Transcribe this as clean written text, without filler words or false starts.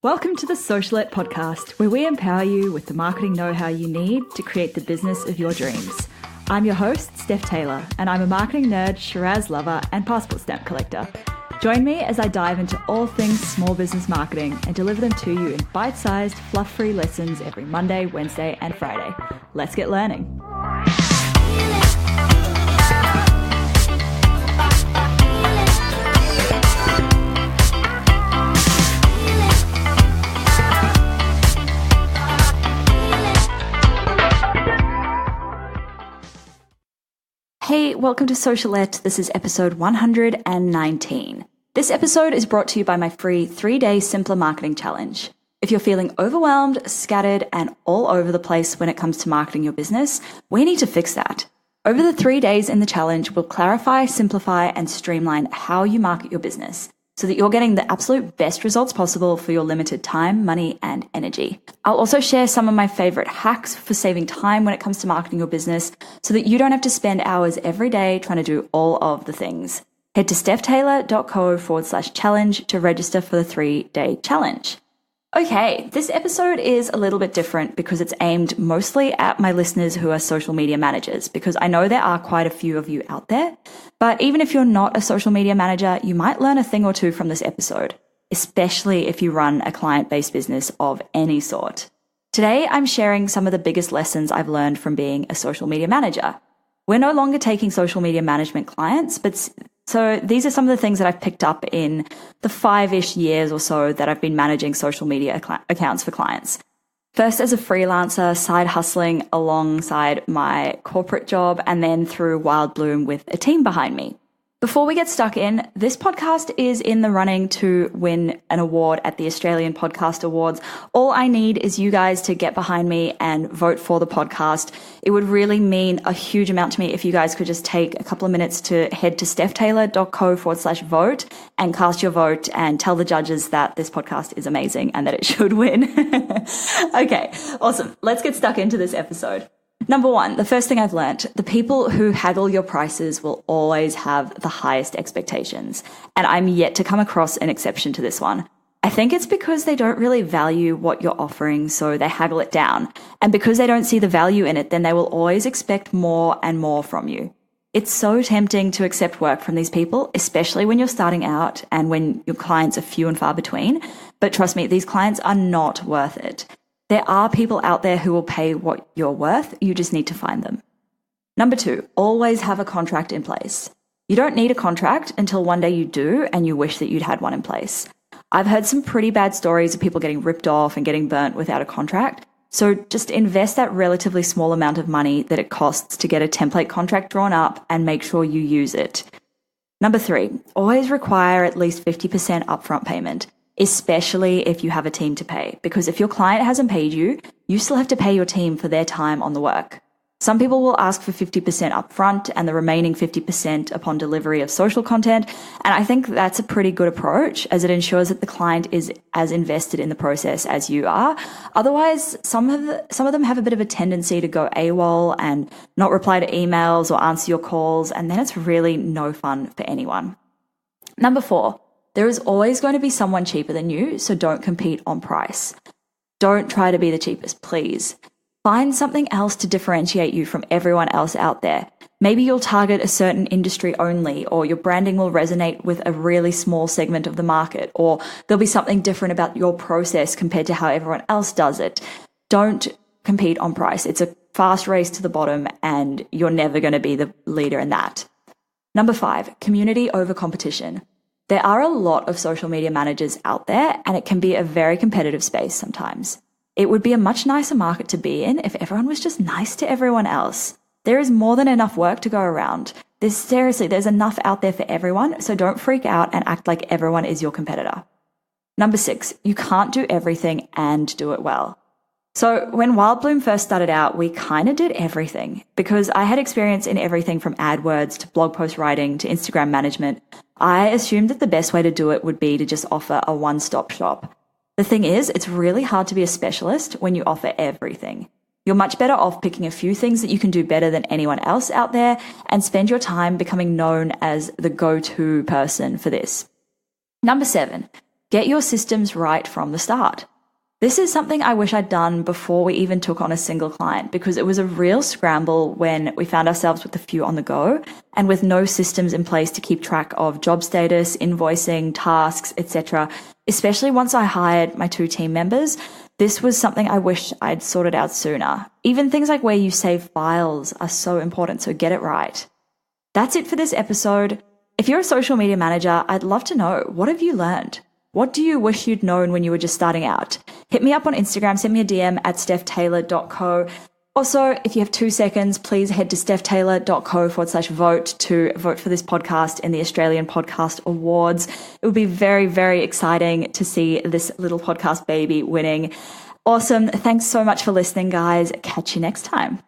Welcome to the Socialette podcast, where we empower you with the marketing know-how you need to create the business of your dreams. I'm your host, Steph Taylor, and I'm a marketing nerd, Shiraz lover, and passport stamp collector. Join me as I dive into all things small business marketing and deliver them to you in bite-sized, fluff-free lessons every Monday, Wednesday, and Friday. Let's get learning. Hey, welcome to Socialette. This is episode 119. This episode is brought to you by my free 3-day Simpler Marketing Challenge. If you're feeling overwhelmed, scattered, and all over the place when it comes to marketing your business, we need to fix that. Over the 3 days in the challenge, we'll clarify, simplify, and streamline how you market your business so that you're getting the absolute best results possible for your limited time, money, and energy. I'll also share some of my favorite hacks for saving time when it comes to marketing your business so that you don't have to spend hours every day trying to do all of the things. Head to stephtaylor.co/challenge to register for the 3-day challenge. Okay, this episode is a little bit different because it's aimed mostly at my listeners who are social media managers, because I know there are quite a few of you out there. But even if you're not a social media manager, you might learn a thing or two from this episode, especially if you run a client-based business of any sort. Today, I'm sharing some of the biggest lessons I've learned from being a social media manager. We're no longer taking social media management clients, so these are some of the things that I've picked up in the 5-ish years or so that I've been managing social media accounts for clients. First as a freelancer, side hustling alongside my corporate job, and then through Wild Bloom with a team behind me. Before we get stuck in, this podcast is in the running to win an award at the Australian Podcast Awards. All I need is you guys to get behind me and vote for the podcast. It would really mean a huge amount to me if you guys could just take a couple of minutes to head to stephtaylor.co/vote and cast your vote and tell the judges that this podcast is amazing and that it should win. Okay, awesome. Let's get stuck into this episode. Number one, the first thing I've learned, the people who haggle your prices will always have the highest expectations. And I'm yet to come across an exception to this one. I think it's because they don't really value what you're offering, so they haggle it down. And because they don't see the value in it, then they will always expect more and more from you. It's so tempting to accept work from these people, especially when you're starting out and when your clients are few and far between. But trust me, these clients are not worth it. There are people out there who will pay what you're worth. You just need to find them. Number two, always have a contract in place. You don't need a contract until one day you do and you wish that you'd had one in place. I've heard some pretty bad stories of people getting ripped off and getting burnt without a contract. So just invest that relatively small amount of money that it costs to get a template contract drawn up and make sure you use it. Number three, always require at least 50% upfront payment, especially if you have a team to pay, because if your client hasn't paid you, you still have to pay your team for their time on the work. Some people will ask for 50% upfront and the remaining 50% upon delivery of social content, and I think that's a pretty good approach as it ensures that the client is as invested in the process as you are. Otherwise, some of them have a bit of a tendency to go AWOL and not reply to emails or answer your calls, and then it's really no fun for anyone. Number four, there is always going to be someone cheaper than you, so don't compete on price. Don't try to be the cheapest, please. Find something else to differentiate you from everyone else out there. Maybe you'll target a certain industry only, or your branding will resonate with a really small segment of the market, or there'll be something different about your process compared to how everyone else does it. Don't compete on price. It's a fast race to the bottom, and you're never going to be the leader in that. Number five, community over competition. There are a lot of social media managers out there, and it can be a very competitive space sometimes. It would be a much nicer market to be in if everyone was just nice to everyone else. There is more than enough work to go around. There's enough out there for everyone, so don't freak out and act like everyone is your competitor. Number six, you can't do everything and do it well. So when Wild Bloom first started out, we kind of did everything because I had experience in everything from AdWords to blog post writing to Instagram management. I assumed that the best way to do it would be to just offer a one-stop shop. The thing is, it's really hard to be a specialist when you offer everything. You're much better off picking a few things that you can do better than anyone else out there and spend your time becoming known as the go-to person for this. Number 7, Get your systems right from the start. This is something I wish I'd done before we even took on a single client, because it was a real scramble when we found ourselves with a few on the go and with no systems in place to keep track of job status, invoicing, tasks, etc. Especially once I hired my 2 team members, this was something I wish I'd sorted out sooner. Even things like where you save files are so important, so get it right. That's it for this episode. If you're a social media manager, I'd love to know, what have you learned? What do you wish you'd known when you were just starting out? Hit me up on Instagram, send me a DM at stephtaylor.co. Also, if you have 2 seconds, please head to stephtaylor.co/vote to vote for this podcast in the Australian Podcast Awards. It would be very, very exciting to see this little podcast baby winning. Awesome. Thanks so much for listening, guys. Catch you next time.